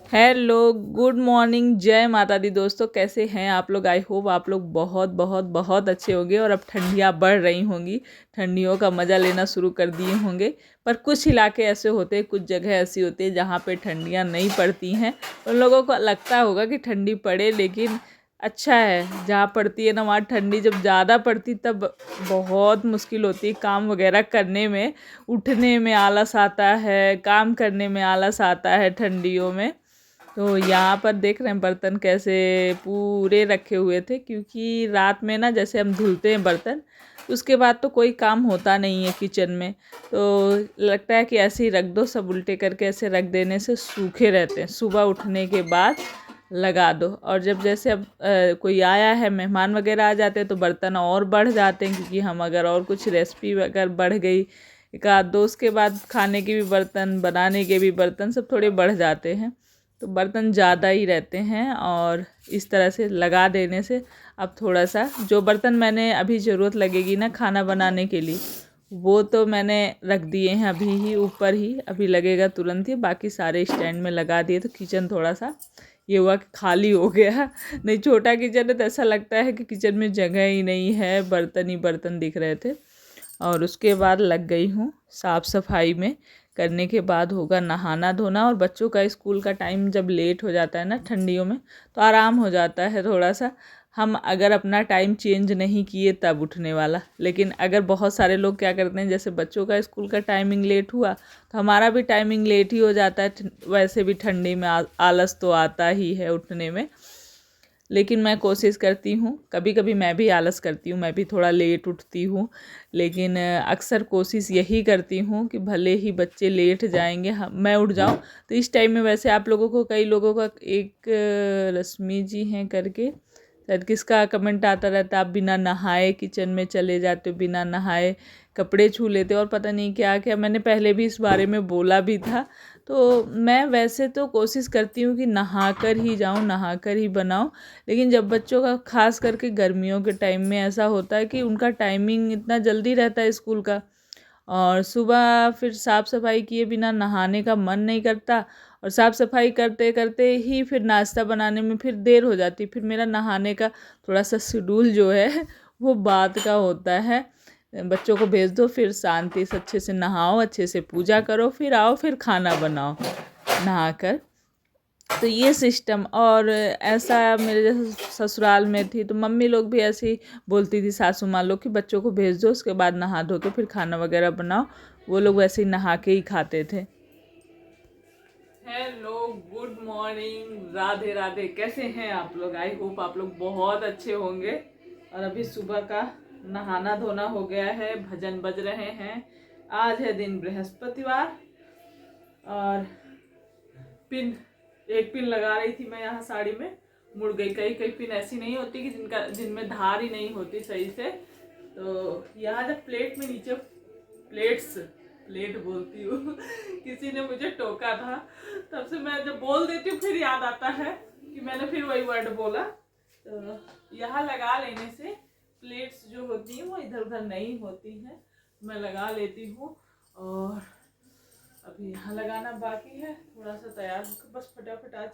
Hello, good morning, जय माता दी। दोस्तों कैसे हैं आप लोग? आई होप आप लोग बहुत बहुत बहुत अच्छे होंगे। और अब ठंडियाँ बढ़ रही होंगी, ठंडियों का मज़ा लेना शुरू कर दिए होंगे। पर कुछ इलाके ऐसे होते हैं, कुछ जगह ऐसी होती है जहाँ पे ठंडियाँ नहीं पड़ती हैं। उन लोगों को लगता होगा कि ठंडी पड़े, लेकिन अच्छा है जहाँ पड़ती है ना वहाँ ठंडी जब ज़्यादा पड़ती तब बहुत मुश्किल होती है काम वगैरह करने में। उठने में आलस आता है, काम करने में आलस आता है ठंडियों में। तो यहाँ पर देख रहे हैं बर्तन कैसे पूरे रखे हुए थे, क्योंकि रात में ना जैसे हम धुलते हैं बर्तन, उसके बाद तो कोई काम होता नहीं है किचन में। तो लगता है कि ऐसे ही रख दो, सब उल्टे करके ऐसे रख देने से सूखे रहते हैं। सुबह उठने के बाद लगा दो। और जब जैसे अब कोई आया है, मेहमान वगैरह आ जाते हैं तो बर्तन और बढ़ जाते हैं, क्योंकि हम अगर और कुछ रेसिपी अगर बढ़ गई एक आध दो, उसके बाद खाने के भी बर्तन, बनाने के भी बर्तन सब थोड़े बढ़ जाते हैं। तो बर्तन ज़्यादा ही रहते हैं। और इस तरह से लगा देने से अब थोड़ा सा जो बर्तन मैंने अभी ज़रूरत लगेगी ना खाना बनाने के लिए, वो तो मैंने रख दिए हैं अभी ही ऊपर ही, अभी लगेगा तुरंत ही। बाकी सारे स्टैंड में लगा दिए। तो किचन थोड़ा सा ये हुआ कि खाली हो गया। नहीं, छोटा किचन है तो ऐसा लगता है कि किचन में जगह ही नहीं है, बर्तन ही बर्तन दिख रहे थे। और उसके बाद लग गई हूँ साफ़ सफाई में। करने के बाद होगा नहाना धोना। और बच्चों का स्कूल का टाइम जब लेट हो जाता है ना ठंडियों में, तो आराम हो जाता है थोड़ा सा। हम अगर अपना टाइम चेंज नहीं किए तब उठने वाला। लेकिन अगर बहुत सारे लोग क्या करते हैं, जैसे बच्चों का स्कूल का टाइमिंग लेट हुआ तो हमारा भी टाइमिंग लेट ही हो जाता है। वैसे भी ठंडी में आलस तो आता ही है उठने में। लेकिन मैं कोशिश करती हूँ, कभी कभी मैं भी आलस करती हूँ, मैं भी थोड़ा लेट उठती हूँ। लेकिन अक्सर कोशिश यही करती हूँ कि भले ही बच्चे लेट जाएंगे, मैं उठ जाऊँ। तो इस टाइम में वैसे आप लोगों को, कई लोगों का, एक रश्मि जी हैं करके शायद, किसका कमेंट आता रहता है, आप बिना नहाए किचन में चले जाते हो, बिना नहाए कपड़े छू लेते हो, और पता नहीं क्या क्या। मैंने पहले भी इस बारे में बोला भी था। तो मैं वैसे तो कोशिश करती हूँ कि नहा कर ही जाऊँ, नहा कर ही बनाऊँ। लेकिन जब बच्चों का, खास करके गर्मियों के टाइम में ऐसा होता है कि उनका टाइमिंग इतना जल्दी रहता है स्कूल का, और सुबह फिर साफ़ सफाई किए बिना नहाने का मन नहीं करता। और साफ़ सफाई करते करते ही फिर नाश्ता बनाने में फिर देर हो जाती। फिर मेरा नहाने का थोड़ा सा शेड्यूल जो है वो बात का होता है। बच्चों को भेज दो, फिर शांति से अच्छे से नहाओ, अच्छे से पूजा करो, फिर आओ, फिर खाना बनाओ नहाकर। तो ये सिस्टम। और ऐसा मेरे जैसे ससुराल में थी तो मम्मी लोग भी ऐसी बोलती थी, सासू माँ लोग, कि बच्चों को भेज दो, उसके बाद नहा धो के फिर खाना वगैरह बनाओ। वो लोग वैसे ही नहा के ही खाते थे। Hello, good morning, Radhe Radhe. कैसे हैं आप लोग? आई होप आप लोग बहुत अच्छे होंगे। और अभी सुबह का नहाना धोना हो गया है, भजन बज रहे हैं। आज है दिन बृहस्पतिवार। और पिन, एक पिन लगा रही थी मैं यहाँ साड़ी में, मुड़ गई। कई कई पिन ऐसी नहीं होती कि जिनमें धार ही नहीं होती सही से। तो यहाँ जब प्लेट में नीचे, प्लेट बोलती हूँ किसी ने मुझे टोका था, तब से मैं जब बोल देती हूँ फिर याद आता है कि मैंने फिर वही वर्ड बोला। तो यहाँ लगा लेने से प्लेट्स जो होती हैं वो इधर उधर नहीं होती हैं, मैं लगा लेती हूँ। और अभी यहाँ लगाना बाकी है, थोड़ा सा तैयार होकर बस फटाफट आज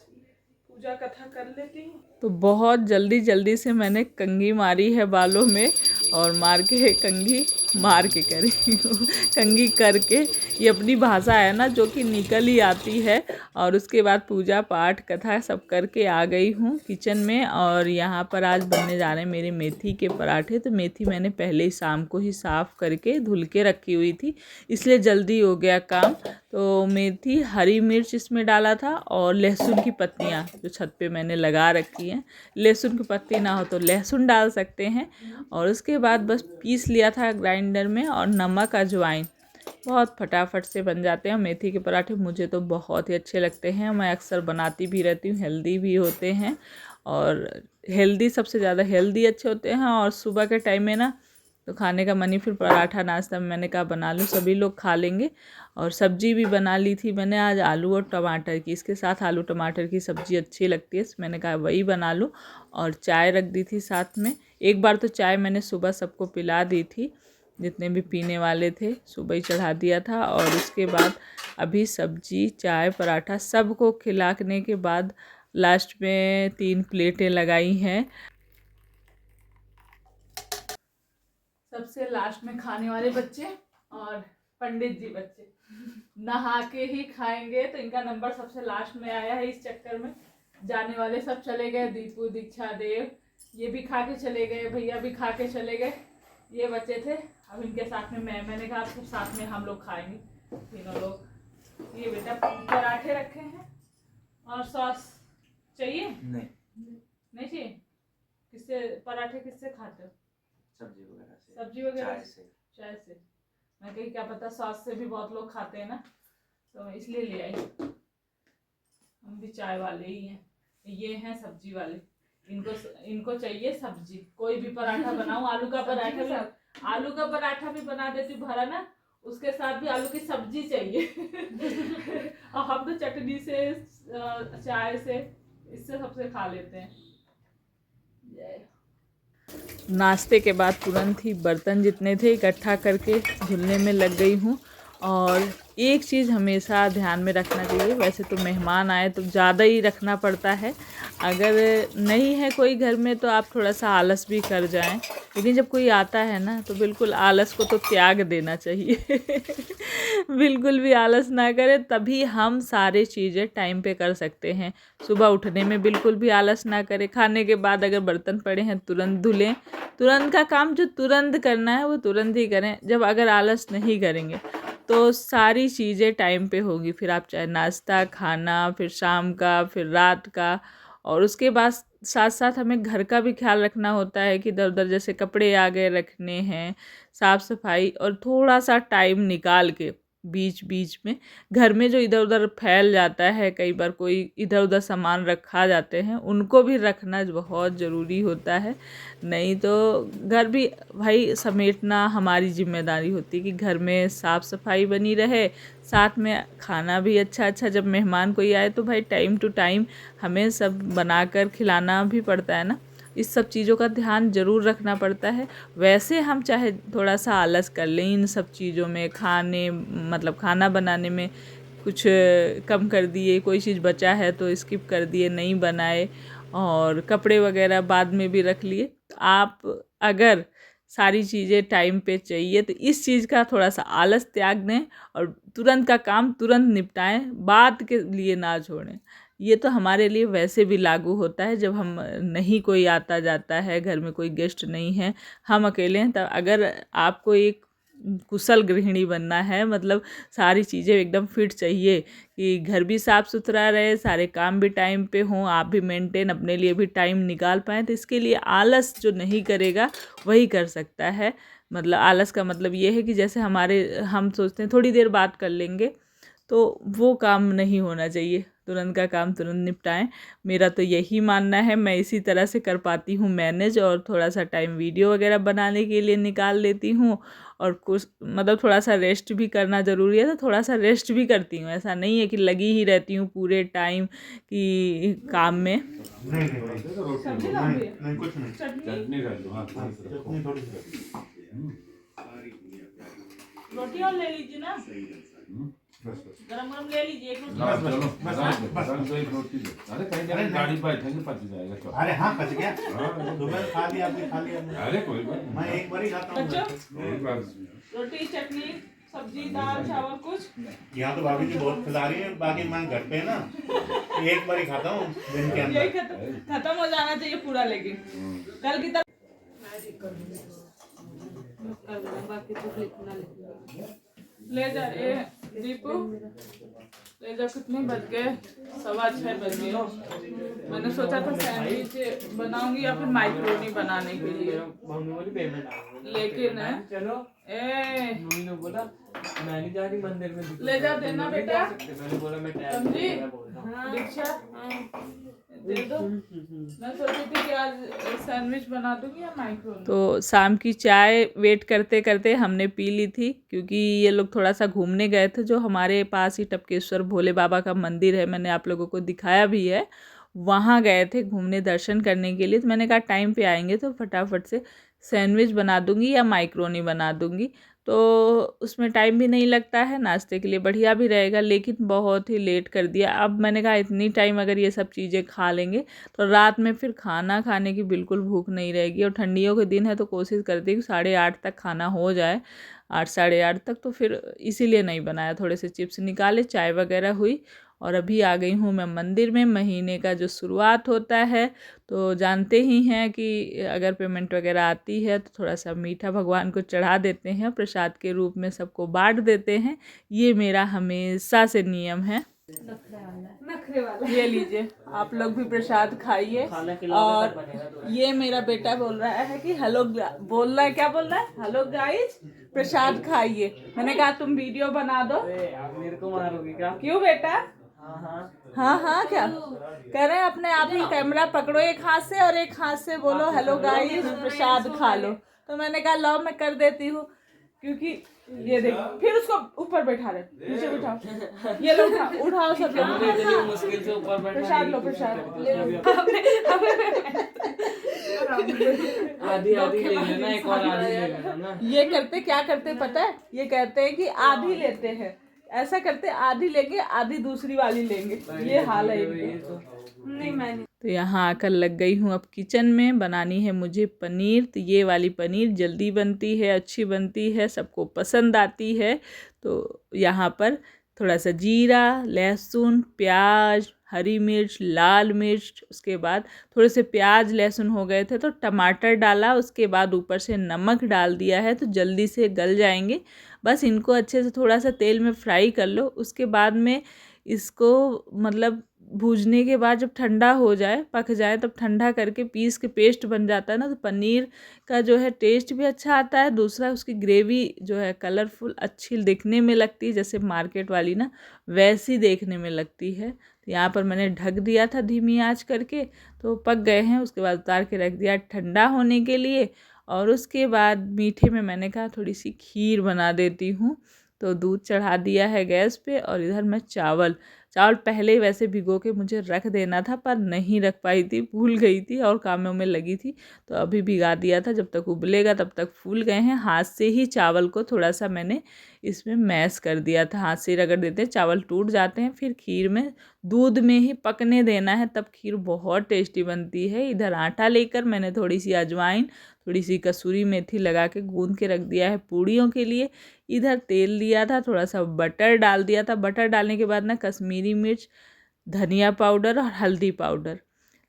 पूजा कथा कर लेती हूँ। तो बहुत जल्दी जल्दी से मैंने कंघी मारी है बालों में, और मार के कंघी मार के करी हूँ कंघी करके। ये अपनी भाषा है ना जो कि निकल ही आती है। और उसके बाद पूजा पाठ कथा सब करके आ गई हूँ किचन में। और यहाँ पर आज बनने जा रहे हैं मेरे मेथी के पराठे। तो मेथी मैंने पहले ही शाम को ही साफ़ करके धुल के रखी हुई थी, इसलिए जल्दी हो गया काम। तो मेथी, हरी मिर्च इसमें डाला था, और लहसुन की पत्तियाँ जो छत पे मैंने लगा रखी हैं। लहसुन की पत्ती ना हो तो लहसुन डाल सकते हैं। और उसके बाद बस पीस लिया था ग्राइंडर में, और नमक, अजवाइन, बहुत फटाफट से बन जाते हैं मेथी के पराठे। मुझे तो बहुत ही अच्छे लगते हैं, मैं अक्सर बनाती भी रहती हूँ, हेल्दी भी होते हैं। और हेल्दी, सबसे ज़्यादा हेल्दी अच्छे होते हैं। और सुबह के टाइम में ना तो खाने का मन ही, फिर पराठा नाश्ता में मैंने कहा बना लूँ, सभी लोग खा लेंगे। और सब्जी भी बना ली थी मैंने आज, आलू और टमाटर की। इसके साथ आलू टमाटर की सब्ज़ी अच्छी लगती है, मैंने कहा वही बना लूँ। और चाय रख दी थी साथ में। एक बार तो चाय मैंने सुबह सबको पिला दी थी, जितने भी पीने वाले थे सुबह ही चढ़ा दिया था। और उसके बाद अभी सब्जी, चाय, पराठा सबको खिलाने के बाद लास्ट में 3 प्लेटें लगाई हैं। सबसे लास्ट में खाने वाले बच्चे और पंडित जी बच्चे नहा के ही खाएंगे, तो इनका नंबर सबसे लास्ट में आया है। इस चक्कर में जाने वाले सब चले गए, दीपू, दीक्षा, देव ये भी खा के चले गए, भैया भी खा के चले गए, ये बच्चे थे। अब इनके साथ में मैंने कहा तो साथ में हम लोग खाएंगे तीनों लोग। ये बेटा पराठे रखे हैं और सॉस चाहिए? नहीं चाहिए। किससे पराठे किससे खाते हो? सब्जी वगैरह से। सब्जी वगैरह से। चाय से। मैं कही क्या पता सॉस से भी बहुत लोग खाते हैं ना, तो मैं इसलिए ले आई। हम भी चाय वाले ही हैं। ये हैं सब्जी वाले, इनको चाहिए सब्जी। कोई भी पराठा बनाऊं, आलू का पराठा भी बना देती भरा ना, उसके साथ भी आलू की सब्जी चाहिए। और हम तो चटनी से, चाय से, इससे सबसे खा लेते हैं। नाश्ते के बाद तुरंत ही बर्तन जितने थे इकट्ठा करके धुलने में लग गई हूँ। और एक चीज़ हमेशा ध्यान में रखना चाहिए, वैसे तो मेहमान आए तो ज़्यादा ही रखना पड़ता है, अगर नहीं है कोई घर में तो आप थोड़ा सा आलस भी कर जाएं, लेकिन जब कोई आता है ना तो बिल्कुल आलस को तो त्याग देना चाहिए। बिल्कुल भी आलस ना करें, तभी हम सारे चीज़ें टाइम पे कर सकते हैं। सुबह उठने में बिल्कुल भी आलस ना करें, खाने के बाद अगर बर्तन पड़े हैं तुरंत धुलें, तुरंत का काम जो तुरंत करना है वो तुरंत ही करें। जब अगर आलस नहीं करेंगे तो सारी चीज़ें टाइम पे होगी, फिर आप चाहे नाश्ता, खाना, फिर शाम का, फिर रात का, और उसके बाद साथ साथ हमें घर का भी ख्याल रखना होता है कि इधर उधर जैसे कपड़े आगे रखने हैं, साफ़ सफाई, और थोड़ा सा टाइम निकाल के बीच बीच में घर में जो इधर उधर फैल जाता है, कई बार कोई इधर उधर सामान रखा जाते हैं, उनको भी रखना बहुत ज़रूरी होता है। नहीं तो घर भी भाई समेटना हमारी जिम्मेदारी होती है कि घर में साफ़ सफाई बनी रहे, साथ में खाना भी अच्छा अच्छा, जब मेहमान कोई आए तो भाई टाइम टू टाइम हमें सब बनाकर खिलाना भी पड़ता है ना, इस सब चीज़ों का ध्यान ज़रूर रखना पड़ता है। वैसे हम चाहे थोड़ा सा आलस कर लें इन सब चीज़ों में, खाने मतलब खाना बनाने में कुछ कम कर दिए, कोई चीज़ बचा है तो स्किप कर दिए, नहीं बनाए, और कपड़े वगैरह बाद में भी रख लिए। आप अगर सारी चीज़ें टाइम पे चाहिए तो इस चीज़ का थोड़ा सा आलस त्याग दें और तुरंत का काम तुरंत निपटाएं, बाद के लिए ना छोड़ें। ये तो हमारे लिए वैसे भी लागू होता है जब हम नहीं कोई आता जाता है, घर में कोई गेस्ट नहीं है, हम अकेले हैं, तब अगर आपको एक कुशल गृहिणी बनना है, मतलब सारी चीज़ें एकदम फिट चाहिए कि घर भी साफ़ सुथरा रहे, सारे काम भी टाइम पे हों, आप भी मेंटेन अपने लिए भी टाइम निकाल पाएँ, तो इसके लिए आलस जो नहीं करेगा वही कर सकता है। मतलब आलस का मतलब ये है कि जैसे हम सोचते हैं थोड़ी देर बात कर लेंगे, तो वो काम नहीं होना चाहिए, तुरंत का काम तुरंत निपटाएं। मेरा तो यही मानना है, मैं इसी तरह से कर पाती हूँ मैनेज, और थोड़ा सा टाइम वीडियो वगैरह बनाने के लिए निकाल लेती हूँ, और कुछ मतलब थोड़ा सा रेस्ट भी करना ज़रूरी है तो थोड़ा सा रेस्ट भी करती हूँ। ऐसा नहीं है कि लगी ही रहती हूँ पूरे टाइम की काम में। रोटी और ले लीजिए ना, गरम गरम ले लीजिए एक रोटी। अरे कहीं गाड़ी बैठेंगे पच जाएगा। अरे हाँ पच गया, सुबह खा लिया आपने, खा लिया। अरे कोई बात, मैं एक बार ही खाता हूँ। रोटी, चटनी, सब्जी, दाल, चावल कुछ। यहाँ तो भाभी जी बहुत खिला रही है, बाकी मैं घर पे ना एक बार ही खाता हूँ दिन के अंदर। खत्म हो जाना चाहिए पूरा, लेकिन कल की तरह ले जा। दीपू ले जा, कितने बज गए? 6:15 बज गए। मैंने सोचा था सैंडविच बनाऊंगी या फिर माइक्रोनी बनाने के लिए, लेकिन चलो मम्मी ने बोला मैं नहीं जा रही मंदिर में, ले जा देना बेटा। मैंने बोला मैं समझी दीक्षा, दे दो। मैं सोची थी कि आज सैंडविच बना दूंगी या माइक्रोनी। तो शाम की चाय वेट करते करते हमने पी ली थी, क्योंकि ये लोग थोड़ा सा घूमने गए थे, जो हमारे पास ही टपकेश्वर भोले बाबा का मंदिर है, मैंने आप लोगों को दिखाया भी है, वहाँ गए थे घूमने दर्शन करने के लिए। तो मैंने कहा टाइम पे आएंगे तो फटाफट से सैंडविच बना दूँगी या माइक्रोनी बना दूँगी, तो उसमें टाइम भी नहीं लगता है, नाश्ते के लिए बढ़िया भी रहेगा। लेकिन बहुत ही लेट कर दिया। अब मैंने कहा इतनी टाइम अगर ये सब चीज़ें खा लेंगे तो रात में फिर खाना खाने की बिल्कुल भूख नहीं रहेगी। और ठंडियों के दिन है तो कोशिश करती हूँ कि 8:30 तक खाना हो जाए, 8 साढ़े 8 तक। तो फिर इसीलिए नहीं बनाया। थोड़े से चिप्स निकाले, चाय वगैरह हुई और अभी आ गई हूँ मैं मंदिर में। महीने का जो शुरुआत होता है तो जानते ही हैं कि अगर पेमेंट वगैरह आती है तो थोड़ा सा मीठा भगवान को चढ़ा देते हैं, प्रसाद के रूप में सबको बांट देते हैं। ये मेरा हमेशा से नियम है। नखरे वाला ये लीजिए, आप लोग भी प्रसाद खाइए। और ये मेरा बेटा बोल रहा है कि हेलो, बोल रहा है, क्या बोल रहा है, हेलो गाइस प्रसाद खाइए। मैंने कहा तुम वीडियो बना दो। मेरे को मारोगे क्या? क्यों बेटा? हाँ हाँ क्या कह रहे हैं? अपने आप ही कैमरा पकड़ो एक हाथ से और एक हाथ से बोलो हेलो गाइस प्रसाद खा लो। तो मैंने कहा लो मैं कर देती हूँ, क्योंकि ये देखो फिर उसको ऊपर बैठा रहे, नीचे बैठाओ, ये लो उठाओ सब लोग, मुश्किल से ऊपर प्रसाद लो, प्रसाद आधी आधी ले लेना, एक और आधी ले लेना ना। ये करते क्या करते पता है? ये कहते हैं कि आधी लेते हैं, ऐसा करते आधी लेंगे आधी दूसरी वाली लेंगे। ये हाल है नहीं मैंने। तो यहाँ आकर लग गई हूँ अब किचन में। बनानी है मुझे पनीर। तो ये वाली पनीर जल्दी बनती है, अच्छी बनती है, सबको पसंद आती है। तो यहाँ पर थोड़ा सा जीरा, लहसुन, प्याज, हरी मिर्च, लाल मिर्च, उसके बाद थोड़े से प्याज लहसुन हो गए थे तो टमाटर डाला, उसके बाद ऊपर से नमक डाल दिया है तो जल्दी से गल जाएंगे। बस इनको अच्छे से थोड़ा सा तेल में फ्राई कर लो। उसके बाद में इसको मतलब भूजने के बाद जब ठंडा हो जाए, पक जाए, तब ठंडा करके पीस के पेस्ट बन जाता है ना, तो पनीर का जो है टेस्ट भी अच्छा आता है। दूसरा उसकी ग्रेवी जो है कलरफुल अच्छी दिखने में लगती है, जैसे मार्केट वाली ना वैसी देखने में लगती है। तो यहाँ पर मैंने ढक दिया था धीमी आंच करके, तो पक गए हैं। उसके बाद उतार के रख दिया ठंडा होने के लिए। और उसके बाद मीठे में मैंने कहा थोड़ी सी खीर बना देती हूँ। तो दूध चढ़ा दिया है गैस पे और इधर मैं चावल पहले ही वैसे भिगो के मुझे रख देना था, पर नहीं रख पाई थी, भूल गई थी और कामों में लगी थी। तो अभी भिगा दिया था, जब तक उबलेगा तब तक फूल गए हैं। हाथ से ही चावल को थोड़ा सा मैंने इसमें मैश कर दिया था, हाथ से रगड़ देते हैं, चावल टूट जाते हैं। फिर खीर में दूध में ही पकने देना है, तब खीर बहुत टेस्टी बनती है। इधर आटा लेकर मैंने थोड़ी सी अजवाइन, थोड़ी सी कसूरी मेथी लगा के गूंद के रख दिया है पूड़ियों के लिए। इधर तेल लिया था, थोड़ा सा बटर डाल दिया था। बटर डालने के बाद ना कश्मीरी मिर्च, धनिया पाउडर और हल्दी पाउडर,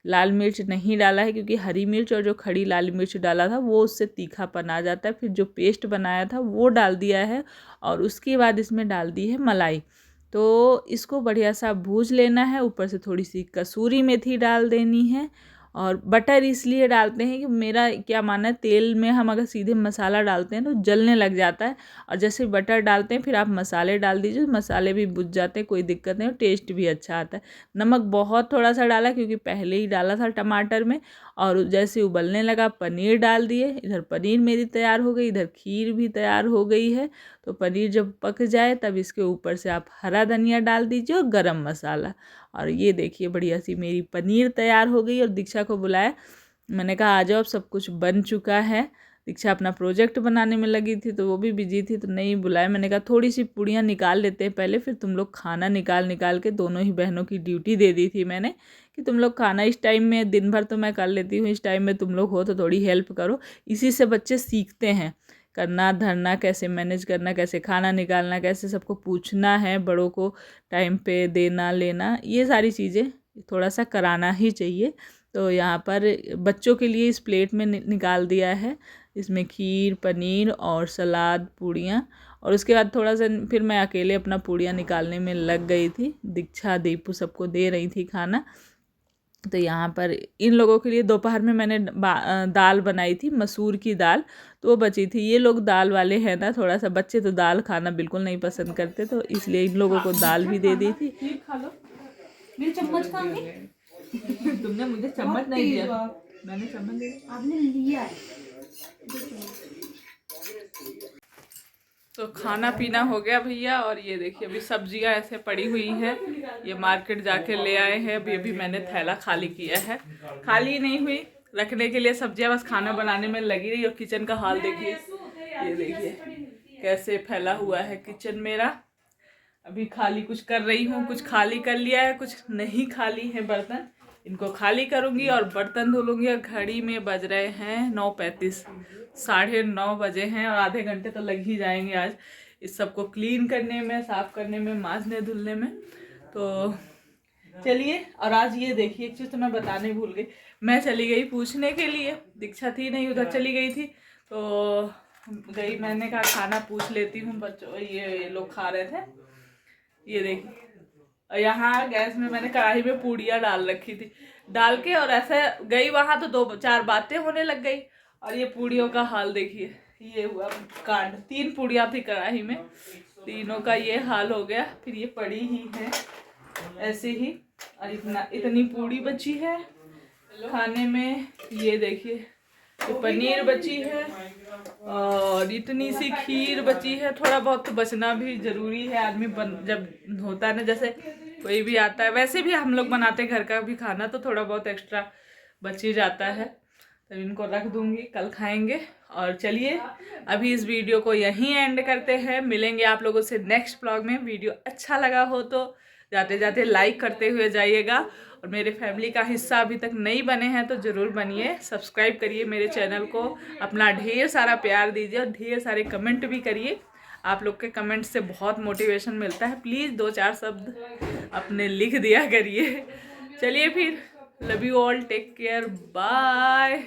लाल मिर्च नहीं डाला है क्योंकि हरी मिर्च और जो खड़ी लाल मिर्च डाला था वो उससे तीखापन आ जाता है। फिर जो पेस्ट बनाया था वो डाल दिया है और उसके बाद इसमें डाल दी है मलाई। तो इसको बढ़िया सा भूज लेना है। ऊपर से थोड़ी सी कसूरी मेथी डाल देनी है। और बटर इसलिए डालते हैं कि मेरा क्या मानना है, तेल में हम अगर सीधे मसाला डालते हैं तो जलने लग जाता है, और जैसे बटर डालते हैं फिर आप मसाले डाल दीजिए, मसाले भी बुझ जाते हैं, कोई दिक्कत नहीं, और टेस्ट भी अच्छा आता है। नमक बहुत थोड़ा सा डाला क्योंकि पहले ही डाला था टमाटर में। और जैसे उबलने लगा पनीर डाल दिए। इधर पनीर मेरी तैयार हो गई, इधर खीर भी तैयार हो गई है। तो पनीर जब पक जाए तब इसके ऊपर से आप हरा धनिया डाल दीजिए और गरम मसाला। और ये देखिए बढ़िया सी मेरी पनीर तैयार हो गई। और दीक्षा को बुलाया, मैंने कहा आ जाओ, अब सब कुछ बन चुका है। दीक्षा अपना प्रोजेक्ट बनाने में लगी थी तो वो भी बिजी थी, तो नहीं बुलाया। मैंने कहा थोड़ी सी पूड़ियाँ निकाल लेते हैं पहले, फिर तुम लोग खाना निकाल के, दोनों ही बहनों की ड्यूटी दे दी थी मैंने कि तुम लोग खाना इस टाइम में, दिन भर तो मैं कर लेती हूँ, इस टाइम में तुम लोग हो तो थोड़ी हेल्प करो। इसी से बच्चे सीखते हैं, करना धरना, कैसे मैनेज करना, कैसे खाना निकालना, कैसे सबको पूछना है, बड़ों को टाइम पे देना लेना, ये सारी चीज़ें थोड़ा सा कराना ही चाहिए। तो यहाँ पर बच्चों के लिए इस प्लेट में निकाल दिया है, इसमें खीर, पनीर और सलाद, पूड़ियाँ। और उसके बाद थोड़ा सा फिर मैं अकेले अपना पूड़ियाँ निकालने में लग गई थी। दीक्षा, दीपू सबको दे रही थी खाना। तो यहाँ पर इन लोगों के लिए दोपहर में मैंने दाल बनाई थी, मसूर की दाल, तो वो बची थी। ये लोग दाल वाले हैं ना, थोड़ा सा बच्चे तो दाल खाना बिल्कुल नहीं पसंद करते, तो इसलिए इन लोगों को दाल भी दे दी थी। खा लो, मेरी चम्मच कहाँ गई? तुमने मुझे चम्मच नहीं दिया, मैंने चम्मच, आपने लिया है। आपने चम्मच, आपने चम्मच, आपने चम्मच, आपने चम्मच, आपने चम्मच, आपने चम्मच, आपने चम्मच, आपने चम्मच, आपने चम्मच, आपने चम्मच, आपने चम्मच, आपने चम्मच, आपने चम्मच, आपने चम्मच, आपने चम्मच, आपने चम्मच, तो खाना पीना हो गया भैया। और ये देखिए अभी सब्जियां ऐसे पड़ी हुई है, ये मार्केट जाके ले आए हैं। अभी मैंने थैला खाली किया है, खाली नहीं हुई रखने के लिए सब्जियां, बस खाना बनाने में लगी रही। और किचन का हाल देखिए, ये देखिए कैसे फैला हुआ है किचन मेरा। अभी खाली कुछ कर रही हूँ, कुछ खाली कर लिया है, कुछ नहीं खाली है बर्तन, इनको खाली करूँगी और बर्तन धो लूँगी। और घड़ी में बज रहे हैं 9:35, 9:30 बजे हैं और आधे घंटे तो लग ही जाएंगे आज इस सबको क्लीन करने में, साफ़ करने में, मांजने धुलने में। तो चलिए। और आज ये देखिए एक चीज़ तो मैं बताने भूल गई, मैं चली गई पूछने के लिए, दीक्षा थी नहीं, उधर चली गई थी। तो गई, मैंने कहा खाना पूछ लेती हूँ, बच्चों ये लोग खा रहे थे। ये देखिए यहाँ गैस में मैंने कढ़ाई में पूड़ियाँ डाल रखी थी, डाल के और ऐसे गई वहाँ तो 2-4 बातें होने लग गई। और ये पूड़ियों का हाल देखिए, ये हुआ कांड। 3 पूड़ियाँ थी कढ़ाई में, तीनों का ये हाल हो गया। फिर ये पड़ी ही है ऐसे ही, और इतनी पूड़ी बची है खाने में। ये देखिए तो पनीर बची है और इतनी सी खीर बची है। थोड़ा बहुत तो बचना भी ज़रूरी है, आदमी जब होता है ना, जैसे कोई भी आता है, वैसे भी हम लोग बनाते हैं घर का भी खाना, तो थोड़ा बहुत एक्स्ट्रा बच ही जाता है। तब इनको रख दूंगी, कल खाएंगे। और चलिए अभी इस वीडियो को यहीं एंड करते हैं, मिलेंगे आप लोगों से नेक्स्ट व्लॉग में। वीडियो अच्छा लगा हो तो जाते जाते लाइक करते हुए जाइएगा, और मेरे फैमिली का हिस्सा अभी तक नहीं बने हैं तो ज़रूर बनिए, सब्सक्राइब करिए मेरे चैनल को, अपना ढेर सारा प्यार दीजिए और ढेर सारे कमेंट भी करिए। आप लोग के कमेंट से बहुत मोटिवेशन मिलता है, प्लीज़ 2-4 शब्द अपने लिख दिया करिए। चलिए फिर, love you all, take care, bye.